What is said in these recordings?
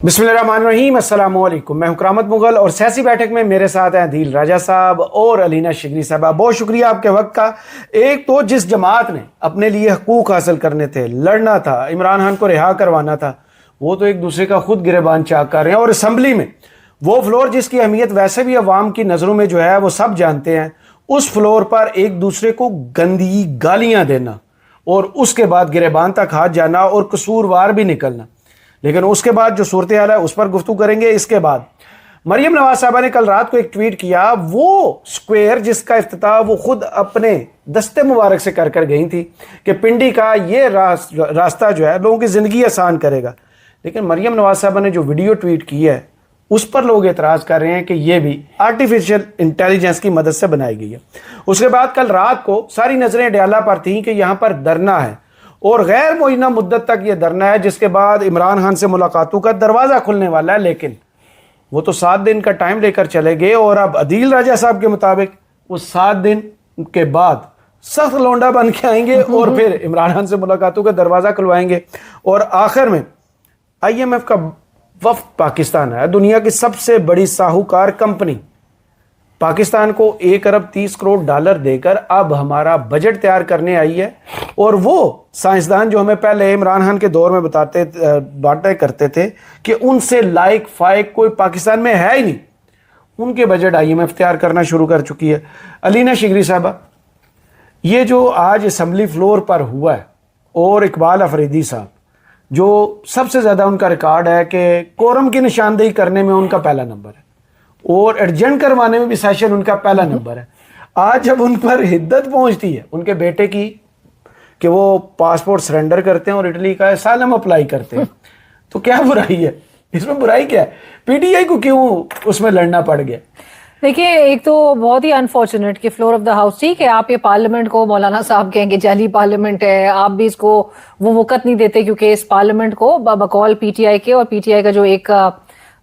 बिस्मिल्लाहिर्रहमानिर्रहीम, अस्सलाम वालेकुम। मैं हूं करामत मुगल और सियासी बैठक में मेरे साथ हैं अदील राजा साहब और अलीना शिगरी साहब। बहुत शुक्रिया आपके वक्त का। एक तो जिस जमात ने अपने लिए हकूक हासिल करने थे, लड़ना था, इमरान खान को रिहा करवाना था, वो तो एक दूसरे का खुद गिरेबान चाक कर रहे हैं। और असम्बली में वो फ्लोर जिसकी अहमियत वैसे भी अवाम की नज़रों में जो है वो सब जानते हैं, उस फ्लोर पर एक दूसरे को गंदी गालियाँ देना और उसके बाद गिरेबान तक हाथ जाना और कसूरवार भी निकलना। लेकिन उसके बाद जो सूरत हाल है उस पर गुफ्तगू करेंगे। इसके बाद मरियम नवाज साहबा ने कल रात को एक ट्वीट किया, वो स्क्वायर जिसका इफ्तिताह वो खुद अपने दस्ते मुबारक से कर गई थी कि पिंडी का ये रास्ता जो है लोगों की ज़िंदगी आसान करेगा। लेकिन मरियम नवाज साहबा ने जो वीडियो ट्वीट की है उस पर लोग एतराज़ कर रहे हैं कि यह भी आर्टिफिशियल इंटेलिजेंस की मदद से बनाई गई है। उसके बाद कल रात को सारी नज़रें डयाला पर थीं कि यहाँ पर धरना है और गैर मुअय्यना मुद्दत तक ये धरना है, जिसके बाद इमरान खान से मुलाकातों का दरवाज़ा खुलने वाला है। लेकिन वो तो 7 दिन का टाइम लेकर चले गए और अब अदील राजा साहब के मुताबिक वो 7 दिन के बाद सख्त लौंडा बन के आएंगे और फिर इमरान खान से मुलाकातों का दरवाज़ा खुलवाएंगे। और आखिर में IMF का वफ्द पाकिस्तान है, दुनिया की सबसे बड़ी साहूकार कंपनी पाकिस्तान को $1 अरब 30 करोड़ देकर अब हमारा बजट तैयार करने आई है। और वो साइंसदान जो हमें पहले इमरान खान के दौर में बातें करते थे कि उनसे लाइक फाइक कोई पाकिस्तान में है ही नहीं, उनके बजट IMF तैयार करना शुरू कर चुकी है। अलीना शिगरी साहबा, ये जो आज असम्बली फ्लोर पर हुआ है और इकबाल अफरीदी साहब जो सबसे ज़्यादा उनका रिकॉर्ड है कि कोरम की निशानदेही करने में उनका पहला नंबर है और एडजेंट करवाने में भी सेशन उनका पहला नंबर है। आज जब उन पर हिद्दत पहुंचती है उनके बेटे की कि वो पासपोर्ट सरेंडर करते हैं और इटली का असाइलम अप्लाई करते हैं, तो क्या बुराई है इसमें? बुराई क्या है? PTI को क्यों उसमें लड़ना पड़ गया? देखिए, एक तो बहुत ही अनफॉर्चुनेट कि फ्लोर ऑफ द हाउस, ठीक है, आप ये पार्लियामेंट को मौलाना साहब कहेंगे जाली पार्लियामेंट है, आप भी इसको वो वक़्त नहीं देते क्योंकि इस पार्लियामेंट को बकौल PTI के और PTI का जो एक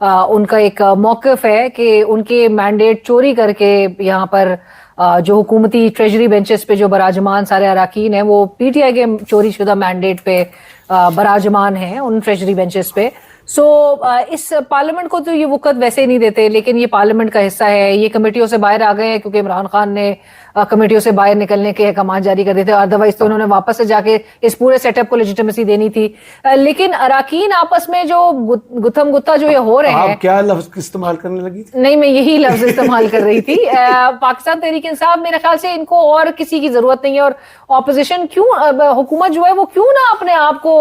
उनका एक मौक़िफ़ है कि उनके मैंडेट चोरी करके यहाँ पर जो हुकूमती ट्रेजरी बेंचेस पे जो बराजमान सारे अराकीन हैं वो PTI के चोरी शुदा मैंडेट पे बराजमान हैं उन ट्रेजरी बेंचेस पे। सो इस पार्लियामेंट को तो ये वक़्त वैसे ही नहीं देते, लेकिन ये पार्लियामेंट का हिस्सा है। ये कमेटियों से बाहर आ गए हैं क्योंकि इमरान खान ने कमेटियों से बाहर निकलने के अहकाम जारी कर दिए थे, अदरवाइज तो उन्होंने वापस से जाके इस पूरे सेटअप को लेजिटिमेसी देनी थी। लेकिन अराकीन आपस में जो गुत्थम गुत्ता जो ये हो रहे हैं, क्या लफ्ज इस्तेमाल करने लगी थी? नहीं, मैं यही लफ्ज इस्तेमाल कर रही थी। पाकिस्तान तहरीक इंसाफ मेरे ख्याल से इनको और किसी की जरूरत नहीं है और ऑपोजिशन क्यों, हुकूमत जो है वो क्यों ना अपने आप को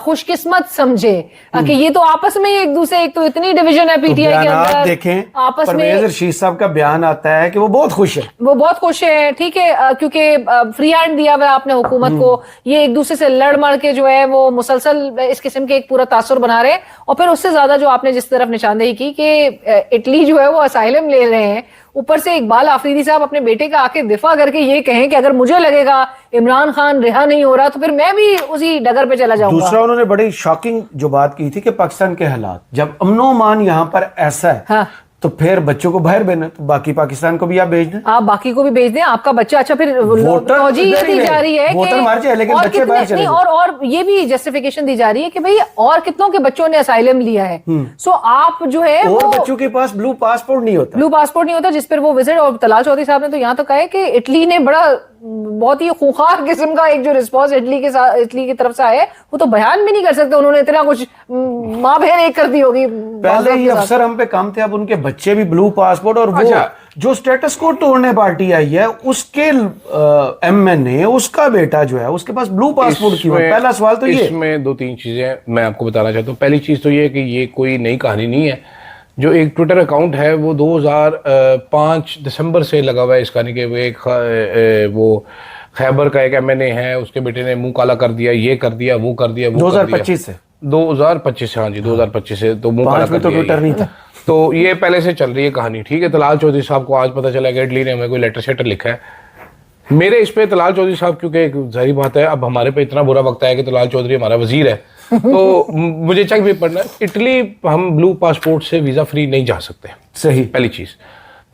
खुशकिस्मत समझे कि ये तो आपस में एक दूसरे, एक तो इतनी डिवीजन है PTI के अंदर, देखें आपस में परवेज रशीद साहब का बयान आता है कि वो बहुत खुश है, वो बहुत खुश है, ठीक है, क्योंकि फ्री हैंड दिया हुआ है आपने हुकूमत को। ये एक दूसरे से लड़ मड़ के जो है वो मुसलसल इस किस्म के एक पूरा तासुर बना रहे हैं। और फिर उससे ज्यादा जो आपने जिस तरफ निशानदेही की कि इटली जो है वो असाइलम ले रहे हैं, ऊपर से इकबाल आफरीदी साहब अपने बेटे का आके दिफा करके ये कहें कि अगर मुझे लगेगा इमरान खान रिहा नहीं हो रहा तो फिर मैं भी उसी डगर पे चला जाऊंगा। दूसरा, उन्होंने बड़ी शॉकिंग जो बात की थी कि पाकिस्तान के हालात जब अमनो मान यहाँ पर ऐसा है, हाँ, तो फिर बच्चों को बाहर भेजना, तो बाकी पाकिस्तान को भी आप भेज दें, आप बाकी को भी भेज दें, आपका बच्चा। अच्छा, फिर तौजीह ये दी जा रही है वोटर मार जाए लेकिन बच्चे बाहर चले जाएं। और ये भी जस्टिफिकेशन दी जा रही है कि भाई और कितनों के बच्चों ने असाइलम लिया है, सो आप जो है और बच्चों के पास ब्लू पासपोर्ट नहीं होता, जिस पर वो विजिट। और तलाल चौधरी साहब ने तो यहाँ तो कहा है कि इटली ने बहुत ही खूंखार किस्म का एक जो रिस्पॉन्स इटली की तरफ से आया है वो तो बयान भी नहीं कर सकते, उन्होंने इतना कुछ माँ बहन एक कर दी होगी। पहले ही अफसर हम पे काम थे, अब उनके बच्चे भी ब्लू पासपोर्ट। और वो जो स्टेटस को तोड़ने पार्टी आई है उसके MNA उसका बेटा जो है उसके पास ब्लू पासपोर्ट क्यों है? पहला सवाल तो ये। इसमें 2-3 चीजें मैं आपको बताना चाहता हूँ। पहली चीज तो ये कि ये कोई नई कहानी नहीं है। जो एक ट्विटर अकाउंट है वो 2005 दिसंबर से लगा हुआ है इस कहानी के। वो खैबर का एक MNA है, उसके बेटे ने मुंह काला कर दिया, ये कर दिया, वो कर दिया, 2025 से 2025 से, हाँ जी 2025 से, तो मुंह काला कर तो ट्विटर नहीं था। तो ये पहले से चल रही है कहानी, ठीक है। तलाल चौधरी साहब को आज पता चला कि इटली ने हमें कोई लेटर शेटर लिखा है। मेरे इस पे तलाल चौधरी साहब, क्योंकि एक जाहिर बात है अब हमारे पे इतना बुरा वक्त है कि तलाल चौधरी हमारा वजीर है, तो मुझे चेक भी पढ़ना है। इटली हम ब्लू पासपोर्ट से वीजा फ्री नहीं जा सकते, सही पहली चीज।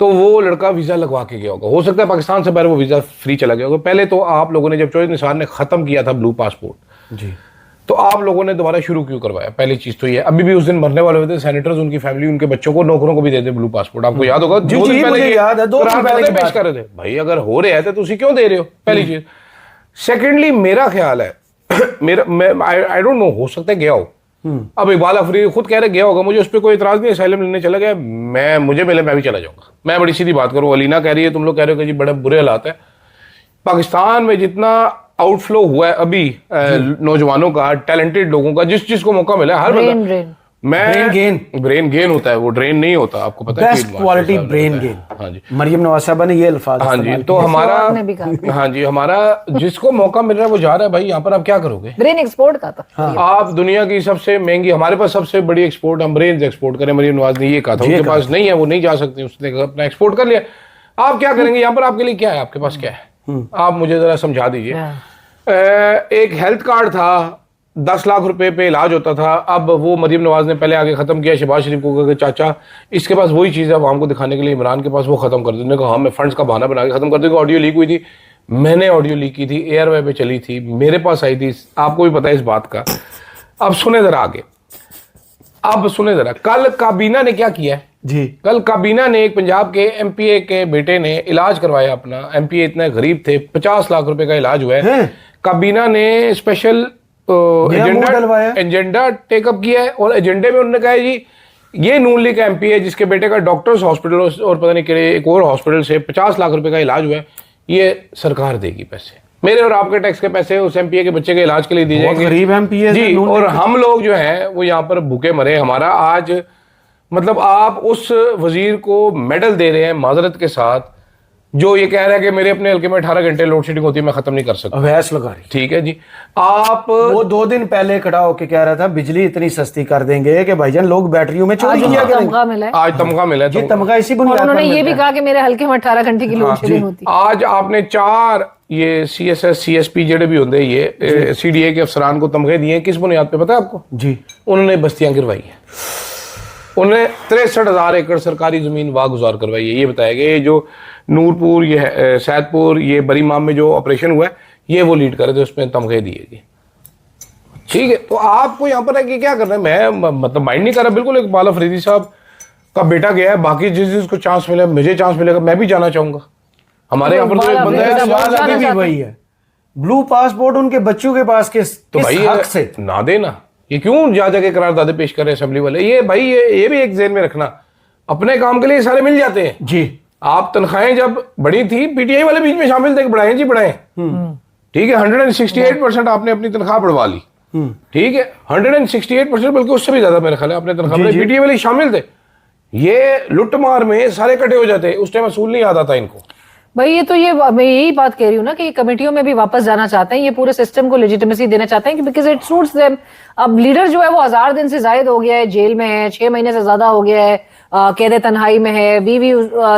तो वो लड़का वीजा लगवा के गया होगा, हो सकता है पाकिस्तान से बाहर वो वीजा फ्री चला गया होगा। पहले तो आप लोगों ने जब चौधरी निसार ने खत्म किया था ब्लू पासपोर्ट जी, तो आप लोगों ने दोबारा शुरू क्यों करवाया? पहली चीज तो ये, अभी भी उस दिन मरने वाले हुए थे सेनेटर्स, उनकी फैमिली, उनके बच्चों को, नौकरों को भी दे दे ब्लू पासपोर्ट। आपको याद होगा जी, जी, मुझे याद है, 2 दिन पहले पेश कर रहे थे। भाई अगर हो रहे हैं तो तुसी क्यों दे रहे हो? पहली चीज। सेकेंडली मेरा ख्याल है आई डोंट नो, हो सकता है गया हो। अब इकबाल अफरीदी खुद कह रहे गया होगा, मुझे उस पर कोई इतराज नहीं, असाइलम लेने चला गया, मुझे मिले मैं भी चला जाऊंगा। मैं बड़ी सीधी बात करूं, अलीना कह रही है, तुम लोग कह रहे हो कि जी बड़े बुरे हालात है। पाकिस्तान में जितना आउटफ्लो हुआ है अभी नौजवानों का, टैलेंटेड लोगों का, जिस को मौका मिला है, हर बंदा, ब्रेन गेन होता है, वो ड्रेन नहीं होता, आपको पता है। Best quality brain gain. हाँ जी, मरियम नवाज साहबा ने ये अल्फाज। हाँ जी, तो हमारा, हाँ जी, हमारा जिसको मौका मिल रहा है वो जा रहा है। भाई यहाँ पर आप क्या करोगे? ब्रेन एक्सपोर्ट का था। हाँ। आप दुनिया की सबसे महंगी, हमारे पास सबसे बड़ी एक्सपोर्ट, हम ब्रेन एक्सपोर्ट करें। मरियम नवाज ने ये कहा था, उनके पास नहीं है, वो नहीं जा सकती, उसने अपना एक्सपोर्ट कर लिया। आप क्या करेंगे यहाँ पर? आपके लिए क्या है? आपके पास क्या है? आप मुझे जरा समझा दीजिए। एक हेल्थ कार्ड था, 10 लाख रुपए पे इलाज होता था। अब वो मरियम नवाज ने पहले आगे खत्म किया, शहबाज शरीफ को कहा चाचा इसके पास वही चीज़ है, अब हमको दिखाने के लिए इमरान के पास वो खत्म कर देने को, हाँ मैं फंड्स का बहाना बना के खत्म कर दूंगा। ऑडियो लीक हुई थी, मैंने ऑडियो लीक की थी, एयरवे पे चली थी, मेरे पास आई थी, आपको भी पता है इस बात का। अब सुने जरा आगे, अब सुने जरा, कल काबीना ने क्या किया है जी। कल काबीना ने एक पंजाब के एमपीए के बेटे ने इलाज करवाया अपना। एमपीए इतने गरीब थे, 50 लाख रुपए का इलाज हुआ है। काबीना ने स्पेशल एजेंडा टेकअप किया है, और एजेंडे में उन्होंने कहा है जी ये नून लीग का एमपी है जिसके बेटे का डॉक्टर्स हॉस्पिटल और पता नहीं एक और हॉस्पिटल से 50 लाख रुपए का इलाज हुआ है, ये सरकार देगी पैसे, मेरे और आपके टैक्स के पैसे उस एमपीए के बच्चे के इलाज के लिए दिए जाएंगे। गरीब एमपीए जी, और हम लोग जो है वो यहाँ पर भूखे मरे। हमारा आज मतलब आप उस वजीर को मेडल दे रहे हैं माजरत के साथ, जो ये कह रहा है कि मेरे अपने हल्के में 18 घंटे लोड शेडिंग होती है, मैं खत्म नहीं कर सकता। अवैस लगा रही। ठीक है जी। आप वो 2 दिन पहले खड़ा होकर कह रहा था बिजली इतनी सस्ती कर देंगे कि भाईजान लोग बैटरियों में चोरी किया करेंगे। आज तमगा मिला है, तमगा इसी बुनियाद पर उन्होंने ये भी कहा कि मेरे हल्के में 18 घंटे की लोड शेडिंग होती है। आज आपने 4 ये CSS CSP जेडे भी होंगे, ये CDA के अफसरान को तमगे दिए, किस बुनियाद पे पता है आपको? जी, उन्होंने बस्तियां गिरवाई है, उन्होंने 63,000 एकड़ सरकारी जमीन वागुजार करवाई है। ये बताया कि ये जो नूरपुर, ये सैदपुर, ये बरी माम में जो ऑपरेशन हुआ है, ये वो लीड करे थे, उसमें तमगे दिए गए। ठीक है, तो आपको यहाँ पर है कि क्या करना है, मैं मतलब माइंड नहीं कर रहा बिल्कुल। इकबाल अफरीदी साहब का बेटा गया है, बाकी जिसको चांस मिले, मुझे चांस मिलेगा, मैं भी जाना चाहूंगा। हमारे यहाँ पर तो एक बंदा है, वही है ब्लू पासपोर्ट उनके बच्चों के पास, किस तो भाई हक से ना देना, ये क्यों जा जाके करारदादे पेश कर रहे हैं असेंबली वाले? ये भाई ये भी एक ज़हन में रखना, अपने काम के लिए सारे मिल जाते हैं जी। आप तनख्वाहें जब बढ़ी थी, पीटीआई वाले बीच में शामिल थे, बढ़ाएं जी बढ़ाएं। ठीक है, 168% आपने अपनी तनख्वाह बढ़वा ली। ठीक है, 168%, बल्कि उससे भी ज्यादा मेरा ख्याल है आपने तनख्वाह, पीटीआई वाले शामिल थे। ये लुट मार में सारे इकट्ठे हो जाते, उस टाइम असूल नहीं याद आता इनको। भाई ये तो, ये मैं यही बात कह रही हूँ ना कि कमेटियों में भी वापस जाना चाहते हैं, ये पूरे सिस्टम को लेजिटिमेसी देना चाहते हैं, बिकॉज इट सूट्स देम। अब लीडर जो है वो 1000 दिन से जायद हो गया है, जेल में है, 6 महीने से ज्यादा हो गया है, कैद तन्हाई में है, बीवी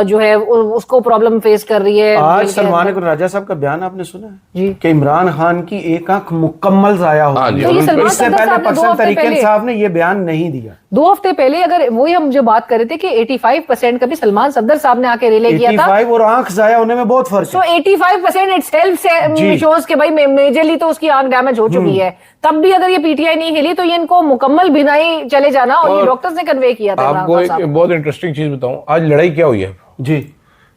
जो है उसको प्रॉब्लम फेस कर रही है। आज सलमान राजा साहब का बयान आपने सुना है जी कि इमरान खान की एक आंख मुकम्मल जाया हो गई। इससे पहले पक्सन तरीके साहब ने ये बयान नहीं दिया। 2 हफ्ते पहले, अगर वही हम जो बात कर रहे थे कि 85% का भी सलमान सफदर साहब ने आके रिले किया था। 85 और आंख जाया होने में बहुत फर्क है। तो 85% इटसेल्फ से शोज के भाई मेजरली तो उसकी आंख डैमेज हो चुकी है, तब भी अगर ये पीटीआई नहीं हिली तो ये इनको मुकम्मल बिनाई चले जाना, और ये डॉक्टर्स ने कन्वे किया था। आपको एक बहुत इंटरेस्टिंग चीज बताऊं, आज लड़ाई क्या हुई है जी,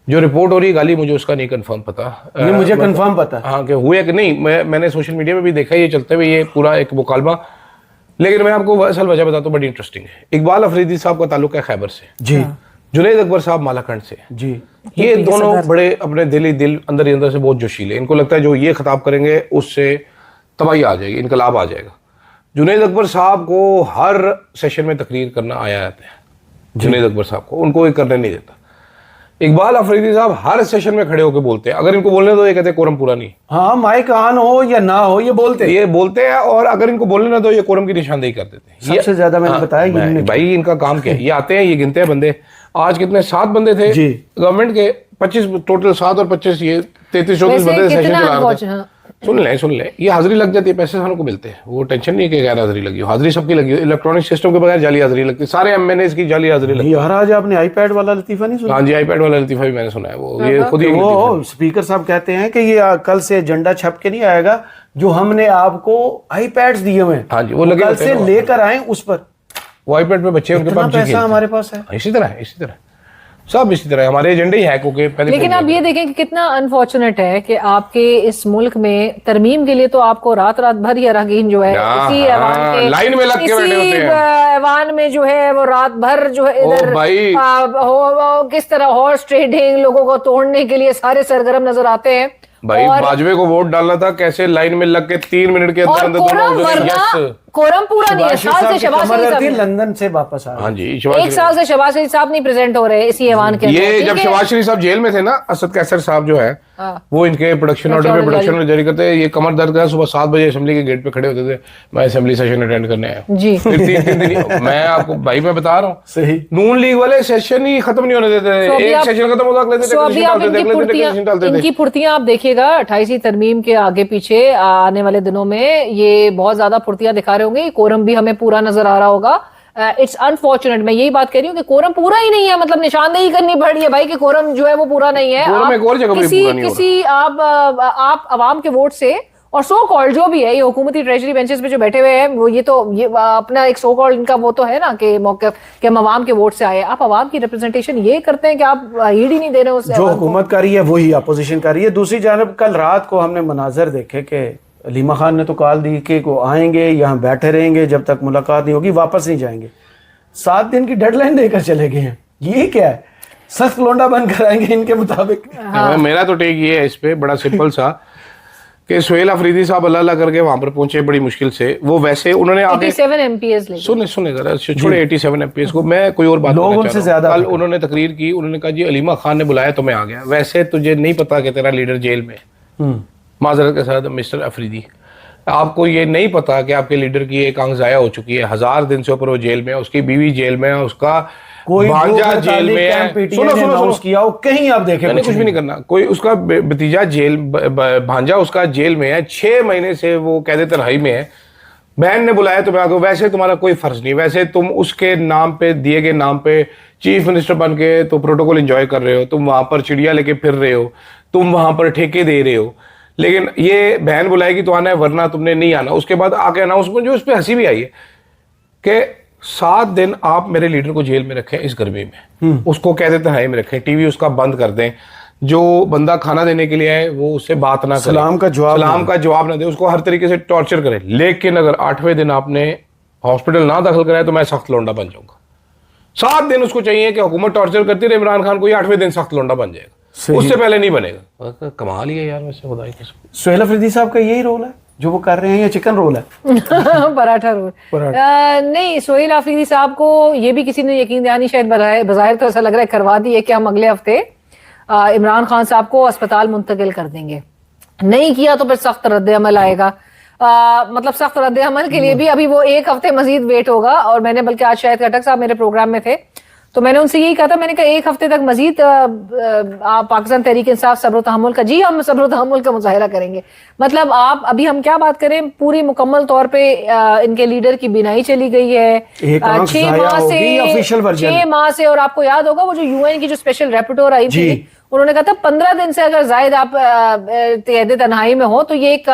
जो रिपोर्ट हो रही है गाली, मुझे उसका नहीं कंफर्म पता। ये मुझे कंफर्म पता है हाँ कि हुए कि नहीं, मैंने सोशल मीडिया में भी देखा ये चलते हुए, ये पूरा एक मुकालमा। लेकिन मैं आपको असल वजह बताता हूँ, बड़ी इंटरेस्टिंग है। इकबाल अफरीदी साहब का ताल्लुक है खैबर से जी, जुनैद अकबर साहब मालाखंड से जी। ये दोनों बड़े अपने दिल अंदर ही अंदर से बहुत जोशीले, इनको लगता है जो ये खिताब करेंगे उससे तबाही आ जाएगी, इनकलाब आ जाएगा। जुनैद अकबर साहब को हर सेशन में तकरीर करना आया जाता है, जुनैद अकबर साहब को, उनको ये करने नहीं देता। इकबाल अफरीदी साहब हर सेशन में खड़े होकर बोलते हैं, अगर इनको बोलने दो ये कहते हैं कोरम पूरा नहीं। हाँ, माइक ऑन हो या ना हो ये बोलते हैं, और अगर इनको बोलने ना दो ये कोरम की निशानदेही कर देते हैं। सबसे ज्यादा मैंने बताया भाई इनका काम क्या है, ये आते हैं, ये गिनते हैं बंदे। आज कितने 7 बंदे थे गवर्नमेंट के, 25 टोटल, 7 और 25 ये 33-34 बंदे सेशन चला रहे थे। सुन ले, ये हाजिरी लग जाती है, पैसे सालों को मिलते हैं, वो टेंशन नहीं है कि गैर हाजिरी लगी हो, हाजिरी सबकी लगी हो। इलेक्ट्रॉनिक सिस्टम के बगैर जाली हाजिरी लगती है, सारे MNAs की जाली हाजिरी लगती है। यार आज आपने आईपैड वाला लतीफा नहीं सुना? हाँ जी, आईपैड वाला लतीफा भी मैंने सुना है, वो ये खुद ही वो स्पीकर साहब कहते हैं कि ये कल से एजेंडा छप के नहीं आएगा, जो हमने आपको आईपैड्स दिए हुए हैं, हाँ जी, वो लगे कल होते से हैं ना लेकर आए उस पर। वो आईपैड पे बच्चे उनके इतना PUBG पैसा खेलते हमारे पास है। हैं। इसी तरह है, इसी तरह सब इसी तरह है। हमारे एजेंडे ही हैक हो गए पहले। लेकिन आप ये देखें कि कितना अनफॉर्चुनेट है कि आपके इस मुल्क में तरमीम के लिए तो आपको रात रात भर ये रंगीन जो है इसी ऐवान के लाइन में लग के बैठे होते हैं। ऐवान में जो है वो रात भर जो है इधर भाई किस तरह हॉर्स ट्रेडिंग लोगों को तोड़ने के लिए सारे सरगर्म नजर आते हैं। भाई बाजवे को वोट डालना था, कैसे लाइन में लग के 3 मिनट के अंदर अंदर दोनों कोरम पूरा नहीं है। साल से शहबाज शरीफ साहब लंदन से वापस आ रहे हैं। हाँ जी, एक साल से शहबाज शरीफ साहब नहीं प्रेजेंट हो रहे इसी ऐवान के अंदर। ये जब शहबाज शरीफ साहब जेल में थे ना, असद कैसर साहब जो है वो इनके प्रोडक्शन ऑर्डर में प्रोडक्शन ऑर्डर जारी करते हैं। ये कमर दर्द का सुबह 7 बजे असेंबली के गेट पे खड़े होते थे, मैं असेंबली सेशन अटेंड करने आया जी। फिर 3 दिन मैं आपको भाई मैं बता रहा हूँ, सही नून लीग वाले सेशन ही खत्म नहीं होने देते थे। एक सेशन खत्म होता इनकी फुर्तियां आप देखिएगा 28वीं तरमीम के आगे पीछे आने वाले दिनों में ये बहुत ज्यादा फुर्तियां दिखा रहे होंगे। कोरम भी हमें पूरा नजर आ रहा होगा। इट्स अनफॉर्चुनेट, मैं यही बात कह रही हूँ कि कोरम पूरा ही नहीं है। मतलब निशानदेही करनी पड़ रही है भाई कि कोरम जो है वो पूरा नहीं है। कोरम एक और जगह पे पूरा नहीं हो किसी आप अवाम के वोट से और सो कॉल्ड जो भी है ये हुकूमती ट्रेजरी बेंचेस पे जो बैठे हुए हैं वो ये अपना एक सो कॉल्ड इनका वो तो है ना कि मौके कि हम अवाम के वोट से आए। आप अवाम की रिप्रेजेंटेशन ये करते हैं कि आप हीड ही नहीं दे रहे हो। जो हुकूमत कर रही है वही अपोजिशन कर रही है। दूसरी जानब कल रात को हमने मनाजर देखे कि अलीमा खान ने तो कॉल दी कि वो आएंगे, यहाँ बैठे रहेंगे जब तक मुलाकात नहीं होगी, वापस नहीं जाएंगे। 7 दिन की डेडलाइन देकर चले गए हैं। ये क्या है? सख्त लोंडा बनकर आएंगे इनके मुताबिक। हाँ। मेरा तो टेक ये है इस पे बड़ा सिंपल सा कि सुहेल अफरीदी साहब अल्लाह करके वहां पर पहुंचे बड़ी मुश्किल से। वो वैसे उन्होंने आगे 87 MPs सुने जरा छोड़े 87 MPs को। मैं कोई और बात लोग उनसे ज्यादा कल उन्होंने तकरीर की, उन्होंने कहा जी अलीमा खान ने बुलाया तो मैं आ गया। वैसे तुझे नहीं पता कि तेरा लीडर जेल में, माजरत के साथ मिस्टर अफरीदी, आपको ये नहीं पता कि आपके लीडर की एक आंख जाया हो चुकी है। 1000 दिन से ऊपर वो जेल में है, उसकी बीवी जेल में है, उसका भांजा जेल में है। सुनो किया हो कहीं आप देखें कुछ भी नहीं करना। कोई उसका भतीजा जेल, भांजा उसका जेल में है, 6 महीने से वो कैद तन्हाई में है। बहन ने बुलाया तो मैं आगे। वैसे तुम्हारा कोई फर्ज नहीं, वैसे तुम उसके नाम पे दिए गए नाम पे चीफ मिनिस्टर बन के तो प्रोटोकॉल एंजॉय कर रहे हो, तुम वहां पर चिड़िया लेके फिर रहे हो, तुम वहां पर ठेके दे रहे हो। लेकिन ये बहन बुलाएगी तो आना है, वरना तुमने नहीं आना। उसके बाद आके अनाउंसमेंट जो उस पर हंसी भी आई है कि 7 दिन आप मेरे लीडर को जेल में रखें इस गर्मी में, उसको कह देते हैं में रखें, टीवी उसका बंद कर दें, जो बंदा खाना देने के लिए आए वो उससे बात ना करे, सलाम का जवाब ना दे, उसको हर तरीके से टॉर्चर करे। लेकिन अगर 8वें दिन आपने हॉस्पिटल ना दाखिल कराया तो मैं सख्त लौंडा बन जाऊंगा। 7 दिन उसको चाहिए कि हुकूमत टॉर्चर करती रहे इमरान खान को, 8वें दिन सख्त लौंडा बन जाएगा, उससे पहले नहीं बनेगा। कमाल ही है यार वैसे खुदा की कसम। सुहेल अफरीदी साहब का यही रोल है जो वो कर रहे हैं या चिकन रोल है? पराठा रोल नहीं, सुहेल अफरीदी साहब को ये भी किसी ने यकीन दहानी शायद बज़ाहिर तो ऐसा लग रहा है करवा दी है कि हम अगले हफ्ते इमरान खान साहब को अस्पताल मुंतकिल कर देंगे। नहीं किया तो फिर सख्त रद्द अमल आएगा। मतलब सख्त रद्द अमल के लिए भी अभी वो 1 हफ्ते मजीद वेट होगा। और मैंने बल्कि आज शायद खटक साहब मेरे प्रोग्राम में थे तो मैंने उनसे यही कहा था, मैंने कहा 1 हफ्ते तक मजीद पाकिस्तान तहरीक इंसाफ सब्र तहम्मुल का, जी हम सब्र तहम्मुल का मुजाहिरा करेंगे। मतलब आप अभी हम क्या बात करें, पूरी मुकम्मल तौर पे इनके लीडर की बिनाई चली गई है 6 माह से। और आपको याद होगा वो जो UN की जो स्पेशल रेपोर्टर आई थी, उन्होंने कहा था 15 दिन से अगर जायद आप कैद तन्हाई में हो तो ये एक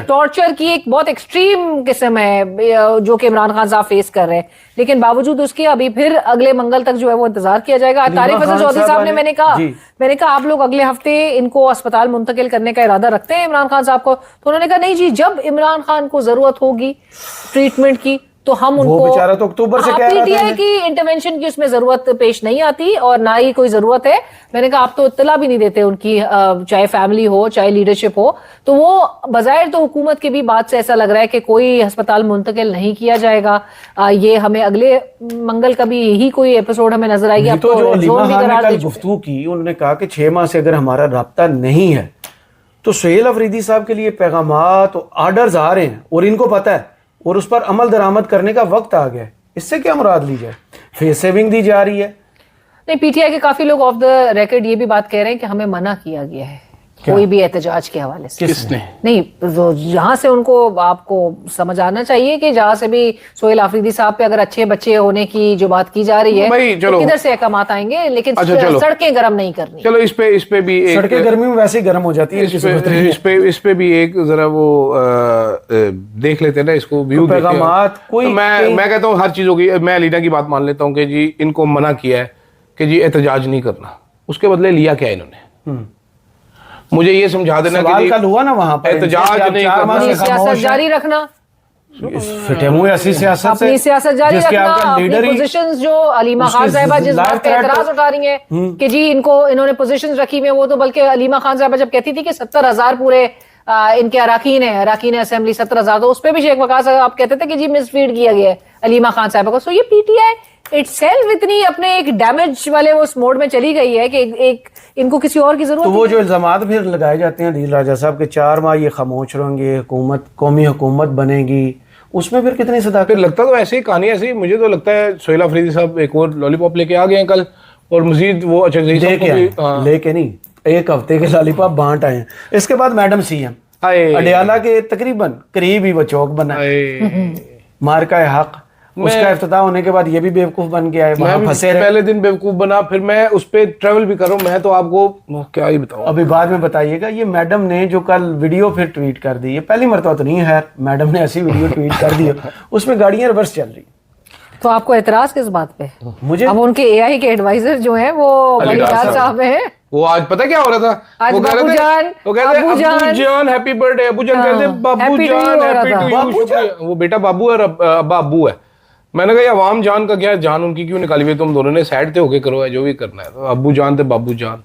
टॉर्चर की एक बहुत एक्सट्रीम किस्म है जो कि इमरान खान साहब फेस कर रहे हैं। लेकिन बावजूद उसके अभी फिर अगले मंगल तक जो है वो इंतजार किया जाएगा। तारिक फजल चौधरी साहब ने मैंने कहा आप लोग अगले हफ्ते इनको अस्पताल मुंतकिल करने का इरादा रखते हैं इमरान खान साहब को? तो उन्होंने कहा नहीं जी, जब इमरान खान को जरूरत होगी ट्रीटमेंट की तो हम उनको, बेचारा तो अक्टूबर से कह रहा था पीटीआई की इंटरवेंशन की उसमें जरूरत पेश नहीं आती और ना ही कोई जरूरत है। मैंने कहा आप तो इत्तला भी नहीं देते उनकी, चाहे फैमिली हो चाहे लीडरशिप हो। तो वो बजाय तो हुकूमत की भी बात से ऐसा लग रहा है कि कोई अस्पताल मुंतकिल नहीं किया जाएगा। ये हमें अगले मंगल का भी यही कोई एपिसोड हमें नजर आएगी। तो जो अलीमा खान ने कल गुफ्तगू की, उन्होंने कहा कि 6 माह से अगर हमारा राब्ता नहीं है तो सुहेल अफरीदी साहब के लिए पैगामात और आर्डर्स आ रहे हैं और इनको पता है और उस पर अमल दरामद करने का वक्त आ गया है। इससे क्या मुराद ली जाए? फेस सेविंग दी जा रही है। नहीं, पीटीआई के काफी लोग ऑफ द रिकॉर्ड ये भी बात कह रहे हैं कि हमें मना किया गया है कोई भी एहतजाज के हवाले से। किसने? नहीं, तो जहाँ से उनको आपको समझ आना चाहिए कि जहाँ से भी सोहेल आफरीदी साहब पे अगर अच्छे बच्चे होने की जो बात की जा रही है भाई, तो चलो। किधर से अहकामात आएंगे, लेकिन अच्छा, चलो। सड़कें गर्म नहीं करनी। चलो इस पे भी एक सड़कें गर्मी में वैसे ही गर्म हो जाती है, इस पे भी एक जरा वो देख लेते हैं ना इसको, व्यू तो पैगामात कोई मैं कहता हूँ हर चीजों की, मैं अलीना की बात मान लेता हूँ कि जी इनको मना किया है कि जी एहतजाज नहीं करना, उसके बदले लिया क्या इन्होंने? मुझे ये समझा देना सवाल कि कल हुआ ना वहां पर, एहतजाज नहीं करना, सियासत जारी रखना, फिटे हुए ऐसी सियासत से अपनी सियासत जारी जिसके रखना, आपका अपनी लीडर ही पोजीशंस जो अलीमा उसके खान साहिबा जिस लाइफ बात पे थ्रेट एतराज तो- उठा रही हैं कि जी इन्होंने पोजीशंस रखी हुई हैं, वो तो बल्कि अलीमा खान साहिबा जब कहती थी कि 70,000 पूरे इनके अराकीन असेंबली 70,000, तो उस पे भी शेख वकास साहब आप कहते थे कि जी मिसफीड किया गया है अलीमा खान साहिबा को। सो ये पीटीआई इटसेल्फ इतनी अपने एक डैमेज वाले वो मोड में चली गई है कि एक इनको किसी और की जरूरत तो वो नहीं जो इल्जामात फिर लगाए जाते हैं दिल राजा साहब के 4 माह ये खामोश रहेंगे, हुकूमत कौमी हुकूमत बनेगी, उसमें फिर कितनी सदाकत? फिर लगता तो ऐसे ही कहानी ऐसी ही, मुझे तो लगता है सोहेल आफरीदी साहब एक और लॉलीपॉप लेके आ गए हैं कल, और मजीद वो अच्छा लेके नहीं, एक हफ्ते के लॉलीपॉप बांट आए हैं। इसके बाद मैडम सीएम अडियाला के तकरीबन करीब ही वो चौक बना, मार्का हक, उसका इफ्तिताह होने के बाद ये भी बेवकूफ बन गया है, वहां फंसे रहे। पहले दिन बेवकूफ बना, फिर मैं उस पे ट्रेवल भी कर रहा हूँ, मैं तो आपको क्या ही बताऊं। अभी बाद में बताइएगा। ये मैडम ने जो कल वीडियो फिर ट्वीट कर दी, ये पहली मरतबा तो नहीं है, मैडम ने ऐसी वीडियो ट्वीट कर दी उसमें गाड़ियां रिवर्स चल रही। तो आपको एतराज किस बात पे? मुझे अब उनके एआई के एडवाइजर जो हैं वो बलीदार साहब हैं। वो आज पता क्या हो रहा था, आज वो कह रहे थे, वो कहते अब्बू जान हैप्पी बर्थडे, अब्बू जान कहते बाबू Happy to जान you हो रहा हैप्पी था। टू यू, शुक्रिया। वो बेटा बाबू है और अब्बा अब्बू है। मैंने कहा ये अवाम जान का क्या, जान उनकी क्यों निकाली हुई, तुम दोनों ने साइड थे होके करो है जो भी करना है। तो अब्बू जान थे बाबू जान।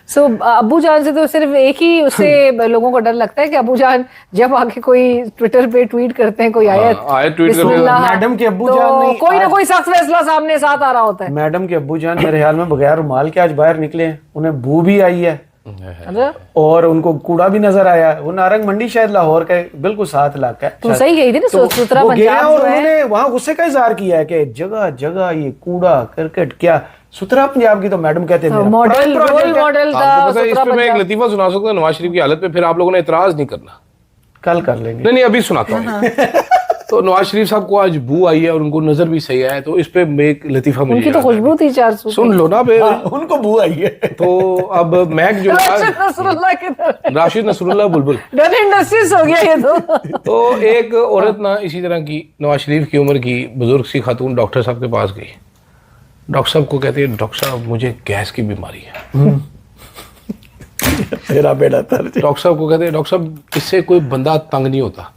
सो अब्बू जान से तो सिर्फ एक ही उससे लोगों को डर लगता है कि अब्बू जान जब आके कोई ट्विटर पे ट्वीट करते हैं कोई आयत आयत ट्वीट करते हैं। बिस्मिल्लाह, मैडम के अब्बू तो जान नहीं, कोई ना कोई सख्त फैसला सामने साथ आ रहा होता है। मैडम के अब्बू जान मेरे ख्याल में बगैर रुमाल के आज बाहर निकले हैं, उन्हें बू भी आई है अच्छा, और उनको कूड़ा भी नजर आया। वो नारंग मंडी शायद लाहौर का बिल्कुल साथ इलाका है। तुम सही कही थी ना, तो सुथरा वो गया पंजाब और जो है। उन्होंने वहां गुस्से का इजहार किया है कि जगह जगह ये कूड़ा करकट, क्या सुथरा पंजाब की तो मैडम कहते हैं मेरा मॉडल prime project रोल है। मॉडल था आपको पता है, इस सुथरा पे मैं एक पंजाब। लतीफा सुना सकता हूँ नवाज शरीफ की हालत पे, फिर आप लोगों ने एतराज नहीं करना। कल कर लेंगे। नहीं अभी सुनाता हूँ। तो नवाज शरीफ साहब को आज बू आई है और उनको नजर भी सही आया है, तो इस पे एक लतीफा मुझे उनकी तो याद है। खुशबू थी 400। सुन लो ना बे। उनको बू आई है। तो अब महक जो राशिद नसरुल्लाह की तरह राशिद नसरुल्लाह बुलबुल, डन इंडस्ट्रीज हो गया ये तो। तो एक औरत ना इसी तरह की नवाज शरीफ की उम्र की बुजुर्ग सी खातून डॉक्टर साहब के पास गई। डॉक्टर साहब को कहती है डॉक्टर साहब मुझे गैस की बीमारी है। तेरा बेटा तर डॉक्टर साहब को कहते हैं डॉक्टर साहब इससे कोई बंदा तंग नहीं होता,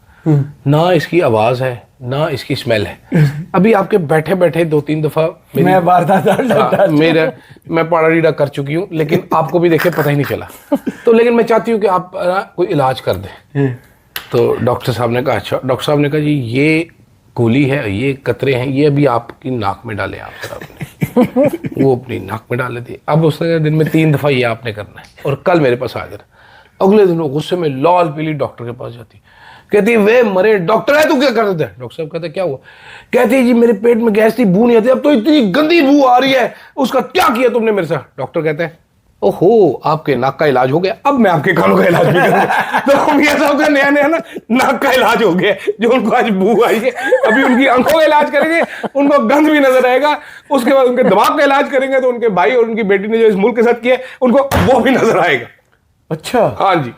ना इसकी आवाज है ना इसकी स्मेल है। अभी आपके बैठे बैठे 2-3 दफा मैं वारदात मेरा मैं पाड़ा रीडा कर चुकी हूँ, लेकिन आपको भी देखे पता ही नहीं चला। तो लेकिन मैं चाहती हूँ कि आप कोई इलाज कर दें। तो डॉक्टर साहब ने कहा अच्छा। डॉक्टर साहब ने कहा जी ये गोली है, ये कतरे हैं, ये अभी आपकी नाक में डाले आप जरा अपने। वो अपनी नाक में डाले थे। अब उसने दिन में 3 दफा ये आपने करना है और कल मेरे पास आ जाना। अगले दिन वो गुस्से में लाल पीली डॉक्टर के पास जाती, कहती वे मरे डॉक्टर है तू क्या कर देता है। डॉक्टर साहब कहते क्या हुआ, कहती जी मेरे पेट में गैस थी, बू नहीं आती, अब तो इतनी गंदी बू आ रही है, उसका क्या किया तुमने मेरे साथ। डॉक्टर कहते हैं ओहो आपके नाक का इलाज हो गया, अब मैं आपके कानों का इलाज भी करूंगा। तो मियां साहब का नया नया ना नाक का इलाज हो गया, जो उनको आज बू आई है, अभी उनकी आंखों का इलाज करेंगे, उनको गंध भी नजर आएगा, उसके बाद उनके दिमाग का इलाज करेंगे तो उनके भाई और उनकी बेटी ने जो इस मुल्क के साथ किया उनको वो भी नजर आएगा। अच्छा हाँ जी।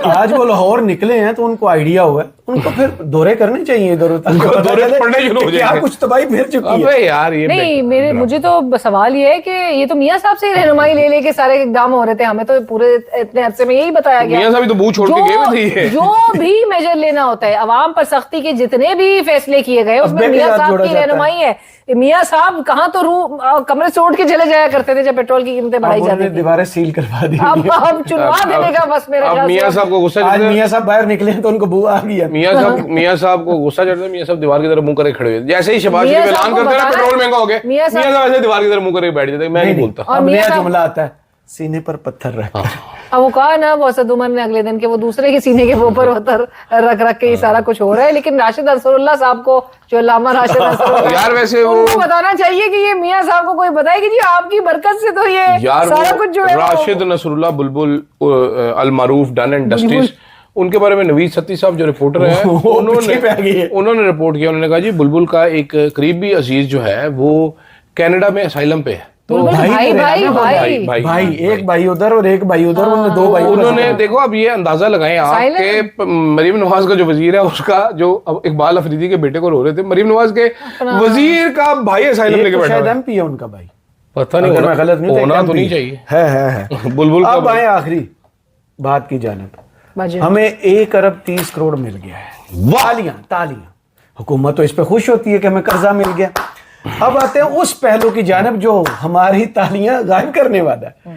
आज वो लाहौर निकले हैं तो उनको आइडिया हुआ है, उनको फिर दौरे करने चाहिए इधर उधर, दौरे पड़ने शुरू हो क्या जाएंगे। कुछ तबाही फिर चुकी है। अबे यार ये नहीं मेरे मुझे तो सवाल ये है कि ये तो मियां साहब से रहनुमाई ले लेके सारे इकदाम हो रहे थे, हमें तो पूरे इतने अरसे में यही बताया गया। मियां साहब तो बू छोड़ के गए हुए थे। जो भी मेजर लेना होता है, अवाम पर सख्ती के जितने भी फैसले किए गए उसमें अब्बे के मियां साथ साहब जोड़ा की जाता है। रहनुमाई है। मियां साहब कहाँ तो कमरे से उठ के चले जाया करते थे जब पेट्रोल की कीमतें बढ़ाई अब जाती उन्होंने थी। दीवारें सील करवा दी। अब चुनवा देने का बस मेरा अब ख्याल से। मियां साहब को गुस्सा आज चढ़ता है। मियां साहब बाहर निकले हैं तो उनको बू आ गया। मियां साहब को गुस्सा चढ़ता है, मियां साहब दीवार की तरफ मुंह करे खड़े हुए, जैसे ही शहबाज मियां शरीफ साहब ऐलान को करते हैं ना बताना- पेट्रोल महंगा हो गया, मियां मियां साहब- साहब ऐसे दीवार की तरफ मुंह करे बैठ जाते हैं। मैं नहीं बोलता। और अब मियां नया साहब- जुमला आता है, सीने पर पत्थर रख। अब वो कहा ना वो असद उमर ने अगले दिन के वो दूसरे के सीने के ऊपर उतर रख के ही सारा कुछ हो रहा है, लेकिन राशिद अंसरुल्लाह साहब को, जो अल्लामा राशिद अंसरुल्लाह यार वैसे वो उनको बताना चाहिए कि ये मियां साहब को कोई बताए कि जी आपकी बरकत से तो ये यार सारा कुछ जो है Rashid Nasrallah Bulbul Al Maroof done and डस्टिस, उनके बारे में नवीद सत्ती साहब जो रिपोर्टर हैं उन्होंने रिपोर्ट किया। उन्होंने कहा जी बुलबुल का एक करीबी अजीज जो है वो कनाडा में असाइलम पे है। तो भाई एक भाई उधर और एक भाई उधर, उन्होंने दो भाई। उन्होंने देखो अब ये अंदाजा लगाएं आप के मरीम नवाज का जो वजीर है उसका, जो अब इकबाल अफरीदी के बेटे को रो रहे थे, मरीम नवाज के वजीर का भाई असाइलम लेके बैठा है। एमपी है उनका भाई, पता नहीं, मैं गलत नहीं, होना तो नहीं चाहिए। है बुलबुल अब आए आखिरी बात की जानिब। हमें 1 अरब 30 करोड़ मिल गया है। तालियां। हुकूमत तो इस पे खुश होती है कि हमें कर्जा मिल गया। अब आते हैं उस पहलू की जानिब जो हमारी तालियां गायब करने वाला है।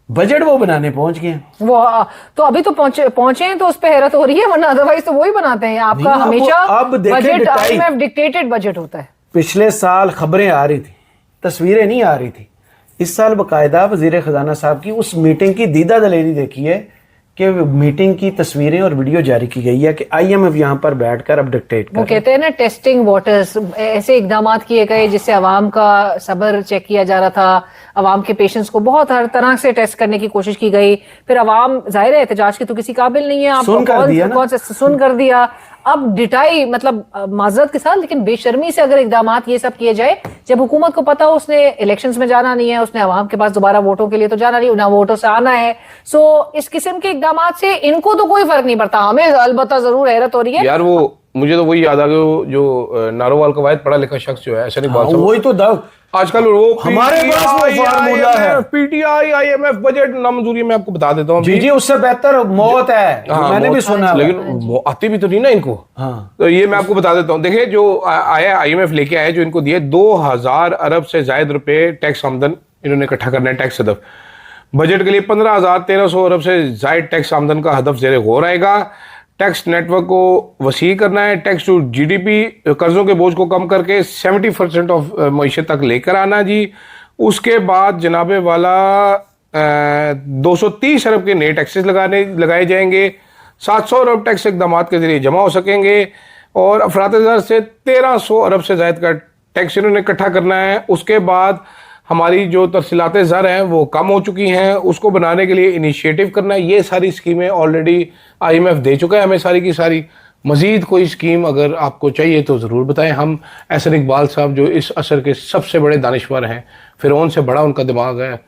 बजट वो बनाने पहुंच गए हैं। वो तो अभी तो पहुंचे हैं, तो उस पे हैरत हो रही है, वरना अदरवाइज तो वही बनाते हैं। आपका हमेशा अब बजट IMF डिक्टेटेड बजट होता है। पिछले साल खबरें आ रही थी, तस्वीरें नहीं आ रही थी। इस साल बाकायदा वजीर खजाना साहब की उस मीटिंग की दीदा दलेरी देखी है कि मीटिंग की तस्वीरें और वीडियो जारी की गई है कि IMF यहाँ पर बैठकर अब डिक्टेट कर, वो कहते हैं ना टेस्टिंग वाटर्स, ऐसे इकदाम किए गए जिससे अवाम का सब्र चेक किया जा रहा था, अवाम के पेशेंस को बहुत हर तरह से टेस्ट करने की कोशिश की गई। फिर अवाम जाहिर है एहतजाज की तो किसी काबिल नहीं है, आपको कौन से सुन कर दिया। अब डिटाई मतलब माजरत के साथ लेकिन बेशर्मी से अगर इकदाम ये सब किए जाए, जब हुकूमत को पता हो उसने इलेक्शंस में जाना नहीं है, उसने अवाम के पास दोबारा वोटों के लिए तो जाना नहीं, ना वोटों से आना है। सो इस किस्म के इकदाम से इनको तो कोई फर्क नहीं पड़ता, हमें अलबत्ता जरूर हैरत हो रही है। यार वो मुझे तो वही याद आ गया जो नारोवाल का वाहिद पढ़ा लिखा शख्स जो है, ऐसा नहीं बात, वही तो आजकल वो हमारे पास वो फार्मूला है, PTI IMF बजट नामंजूरी। मैं आपको बता देता हूँ जी उससे बेहतर मौत है। मैंने भी सुना, लेकिन आती भी तो नहीं ना इनको। तो ये मैं आपको बता देता हूँ, देखिए जो आया IMF लेके आया, जो इनको दिए 2000 अरब से ज्यादा रुपए टैक्स आमदन इन्होंने इकट्ठा करना है टैक्स हदफ। बजट के लिए 15,1300 अरब से ज्यादा टैक्स आमदन का हदफ ज़ेरे गौर आएगा। टैक्स नेटवर्क को वसी करना है, टैक्स टू GDP कर्जों के बोझ को कम करके 70% ऑफ मईशत तक लेकर आना जी। उसके बाद जनाबे वाला 230 अरब के नए टैक्सेस लगाए जाएंगे, 700 अरब टैक्स इकदाम के जरिए जमा हो सकेंगे, और अफराद से 1300 अरब से ज्यादा का टैक्स इन्होंने इकट्ठा करना है। उसके बाद हमारी जो तरसीलात ज़र हैं वो कम हो चुकी हैं, उसको बनाने के लिए इनिशिएटिव करना है। ये सारी स्कीमें ऑलरेडी IMF दे चुका है हमें सारी की सारी। मजीद कोई स्कीम अगर आपको चाहिए तो ज़रूर बताएं। हम एहसन इकबाल साहब जो इस असर के सबसे बड़े दानिश्वर हैं, फिरौन से बड़ा उनका दिमाग है,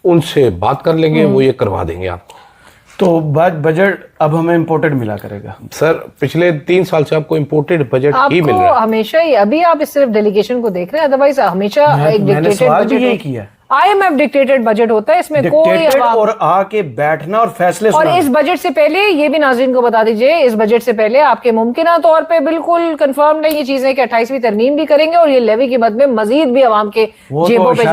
उनसे बात कर लेंगे, वो ये करवा देंगे आपको। तो बजट अब हमें इम्पोर्टेड मिला करेगा। सर पिछले 3 साल से आपको इम्पोर्टेड बजट ही मिल रहा है हमेशा ही। अभी आप सिर्फ डेलीगेशन को देख रहे हैं, अदरवाइज हमेशा एक डिक्टेटेड बजट किया। IMF डिक्टेटेड बजट होता है, इसमें कोई और आके बैठना और फैसले और इस बजट से पहले ये भी नाज़रीन को बता दीजिए, इस बजट से पहले आपके मुमकिन तौर पे बिल्कुल कंफर्म नहीं ये चीजें कि 28वीं तरमीम भी करेंगे और ये लेवी की मद में मजीद भी अवाम के जेबों पे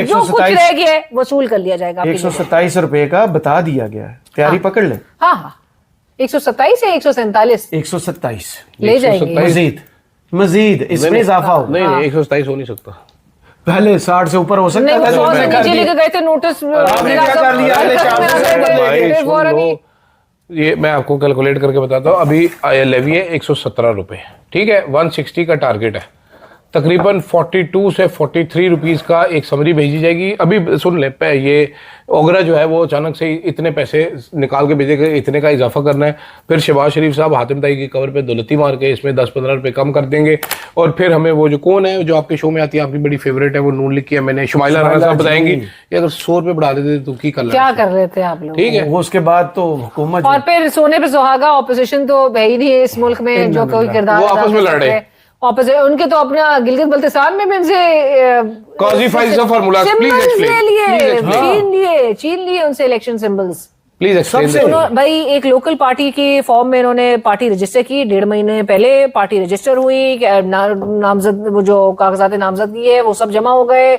जो कुछ रह गया है वसूल कर लिया जाएगा। 127 रुपए का बता दिया गया है, तैयारी पकड़ ले। हाँ 127 या 147 127 ले जाएंगे। मजीद इसमें इजाफा हो। नहीं 127 हो नहीं सकता, पहले 60 से ऊपर हो सकता है। 100 से नीचे लेके गए थे नोटिस, ये मैं आपको कैलकुलेट करके बताता हूँ। अभी लेवी है 117 रुपए, ठीक है, 160 का टारगेट है, तकरीबन 42 से 43 रुपीस का एक समरी भेजी जाएगी। अभी सुन ले, ये ओगरा जो है वो अचानक से इतने पैसे निकाल के भेजेगा, इतने का इजाफा करना है। फिर शहबाज शरीफ साहब हातिम ताई की कवर पे दौलती मार के इसमें 10-15 रुपए कम कर देंगे। और फिर हमें वो जो कौन है जो आपके शो में आती है, आपकी बड़ी फेवरेट है, वो नून लिखी है मैंने, शुमाइला राणा साहब बताएंगी कि अगर 100 रुपए बढ़ा देते तो क्या कर रहे थे आप लोग, ठीक है। वो उसके बाद तो हुकूमत, और फिर सोने पे सुहागा, ऑपोजिशन तो है ही नहीं है इस मुल्क में जो कोई किरदार आपस में लड़े। ऑपोजिट उनके तो अपना गिलगित बल्तिस्तान में भी उनसे छीन लिए उनसे इलेक्शन सिंबल्स। Please explain. भाई एक लोकल पार्टी की फॉर्म में इन्होंने पार्टी रजिस्टर की, 1.5 महीने पहले पार्टी रजिस्टर हुई, नामजद वो जो कागजात नामजदगी है वो सब जमा हो गए,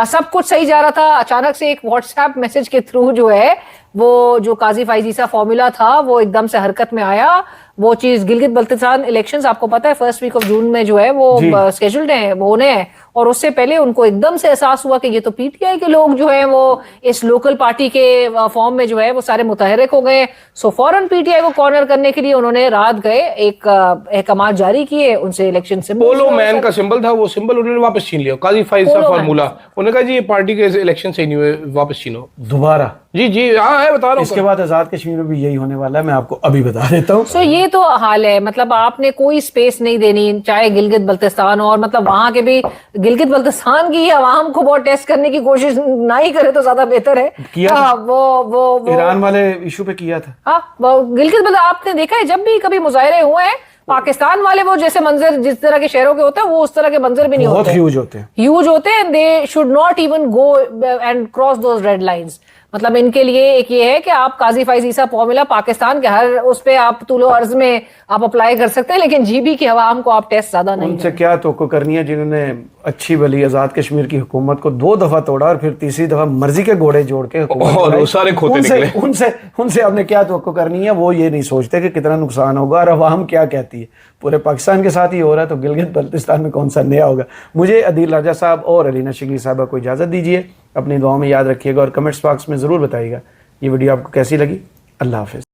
सब कुछ सही जा रहा था। अचानक से एक व्हाट्सएप मैसेज के थ्रू जो है वो जो काजी फाइजी सा फॉर्मूला था वो एकदम से हरकत में आया। वो चीज गिलगित बल्तिस्तान इलेक्शंस आपको पता है 1st वीक ऑफ जून में जो है वो स्केड्यूल्ड है, वो होने हैं, और उससे पहले उनको एकदम से एहसास हुआ कि ये तो पीटीआई के लोग जो है वो इस लोकल पार्टी के फॉर्म में जो है वो सारे मुतहरिक हो गए। सो फौरन पीटीआई को कॉर्नर करने के लिए उन्होंने रात गए एक अहकाम जारी किए, उनसे इलेक्शन सिंबल पोलो मैन का सिंबल था, वो सिंबल उन्होंने वापस छीन लिया। काजी फाइज का फार्मूला, उन्होंने कहा जी ये पार्टी के इलेक्शन से नहीं हुए, वापस छीनो दोबारा। जी जी हाँ है, बता रहा हूँ। इसके बाद आजाद कश्मीर में भी यही होने वाला है, मैं आपको अभी बता देता हूँ। सो ये तो हाल है, मतलब आपने कोई स्पेस नहीं देनी, चाहे गिलगित बल्तिस्तान और मतलब वहां के भी गिलगित बल्तिस्तान की आवाम को बहुत टेस्ट करने की कोशिश ना ही करे तो ज्यादा बेहतर है। किया हाँ, वो ईरान वाले इशू पे किया था। हाँ, वो गिलगित बल्तिस्तान आपने देखा है जब भी कभी मुजाहरे हुए हैं पाकिस्तान वाले, वो जैसे मंजर जिस तरह के शहरों के होते हैं वो उस तरह के मंजर भी नहीं बहुत होते, ह्यूज होते हैं, ह्यूज होते हैं। They should not even go and cross those red lines. मतलब इनके लिए एक ये है कि आप काजी फाइज ईसा फॉर्मूला पाकिस्तान के हर उस पे आप तुलो अर्ज में आप अप्लाई कर सकते हैं, लेकिन जीबी की आवाम को आप टेस्ट ज्यादा नहीं उनसे क्या तवक्को करनी है जिन्होंने अच्छी भली आजाद कश्मीर की हुकूमत को 2 दफा तोड़ा और फिर तीसरी दफा मर्जी के घोड़े जोड़ के हुकूमत और बनाई। वो सारे खोते उनसे निकले। उनसे उनसे आपने क्या तवक्को करनी है? वो ये नहीं सोचते कि कितना नुकसान होगा और अवाम क्या कहती है। पूरे पाकिस्तान के साथ ही हो रहा है तो गिलगित बल्तिस्तान में कौन सा नया होगा। मुझे अदील राजा साहब और अलीना शिगनी साहबा को इजाज़त दीजिए, अपनी दुआओं में याद रखिएगा और कमेंट्स बॉक्स में ज़रूर बताइएगा ये वीडियो आपको कैसी लगी। अल्लाह हाफिज़।